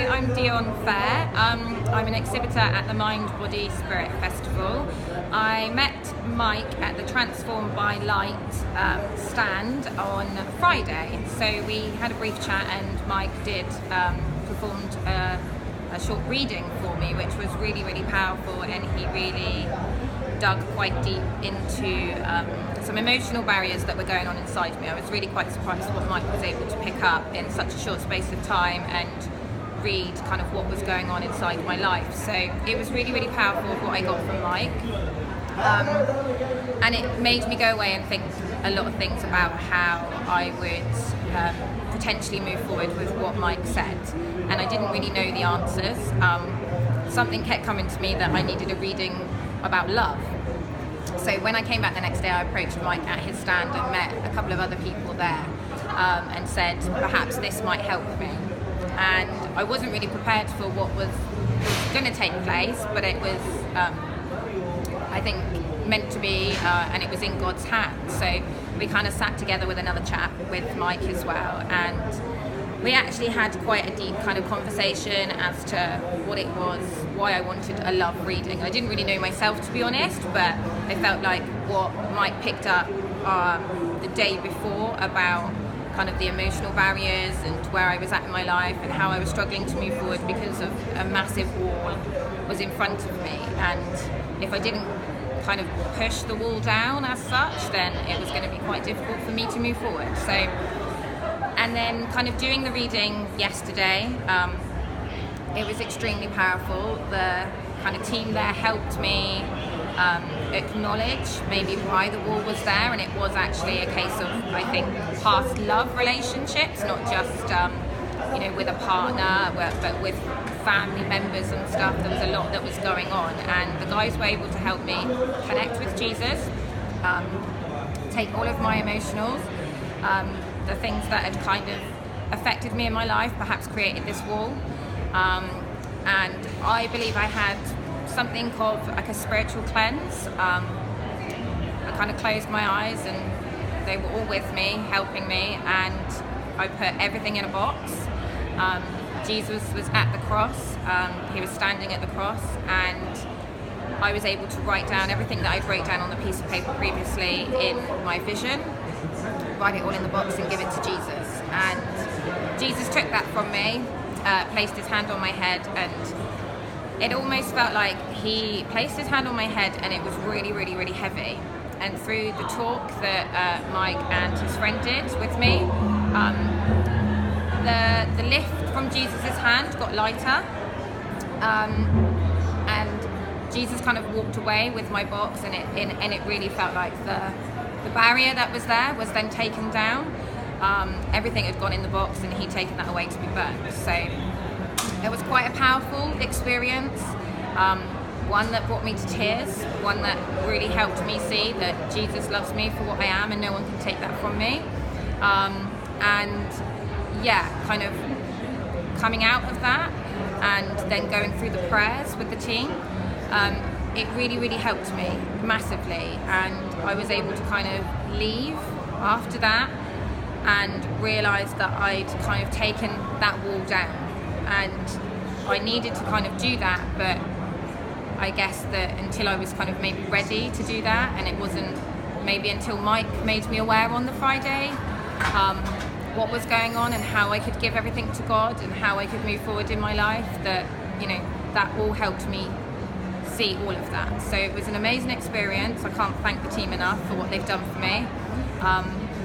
I'm Dione. I'm an exhibitor at the Mind, Body, Spirit Festival. I met Mike at the Transformed by Light stand on Friday. So we had a brief chat and Mike performed a short reading for me, which was really, really powerful, and he really dug quite deep into some emotional barriers that were going on inside me. I was really quite surprised what Mike was able to pick up in such a short space of time and read kind of what was going on inside my life. So it was really, really powerful what I got from Mike. And it made me go away and think a lot of things about how I would potentially move forward with what Mike said. And I didn't really know the answers. Something kept coming to me that I needed a reading about love. So when I came back the next day, I approached Mike at his stand and met a couple of other people there and said, perhaps this might help me. And I wasn't really prepared for what was going to take place, but it was, I think, meant to be, and it was in God's hands. So we kind of sat together with another chap, with Mike as well, and we actually had quite a deep kind of conversation as to what it was, why I wanted a love reading. I didn't really know myself, to be honest, but I felt like what Mike picked up the day before about kind of the emotional barriers and where I was at in my life and how I was struggling to move forward because of a massive wall was in front of me, and if I didn't kind of push the wall down as such, then it was going to be quite difficult for me to move forward. So, and then kind of doing the reading yesterday, it was extremely powerful. The kind of team there helped me acknowledge maybe why the wall was there, and it was actually a case of, I think, past love relationships, not just with a partner, but with family members and stuff. There was a lot that was going on, and the guys were able to help me connect with Jesus, take all of my emotionals, the things that had kind of affected me in my life, perhaps created this wall, and I believe I had something called like a spiritual cleanse. I kind of closed my eyes and they were all with me, helping me, and I put everything in a box. Jesus was at the cross, he was standing at the cross, and I was able to write down everything that I'd wrote down on the piece of paper previously in my vision, write it all in the box and give it to Jesus. And Jesus took that from me, placed his hand on my head, and it almost felt like he placed his hand on my head and it was really, really, really heavy. And through the talk that Mike and his friend did with me, the lift from Jesus' hand got lighter, and Jesus kind of walked away with my box, and it really felt like the barrier that was there was then taken down. Everything had gone in the box and he'd taken that away to be burnt. So it was quite a powerful experience, one that brought me to tears, one that really helped me see that Jesus loves me for what I am and no one can take that from me. And yeah, kind of coming out of that and then going through the prayers with the team, it really, really helped me massively, and I was able to kind of leave after that and realise that I'd kind of taken that wall down, and I needed to kind of do that, but I guess that until I was kind of maybe ready to do that, and it wasn't maybe until Mike made me aware on the Friday what was going on and how I could give everything to God and how I could move forward in my life, that that all helped me see all of that. So it was an amazing experience. I can't thank the team enough for what they've done for me.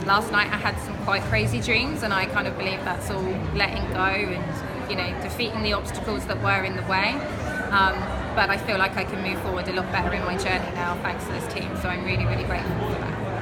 Last night I had some quite crazy dreams, and I kind of believe that's all letting go and defeating the obstacles that were in the way. But I feel like I can move forward a lot better in my journey now thanks to this team, so I'm really, really grateful for that.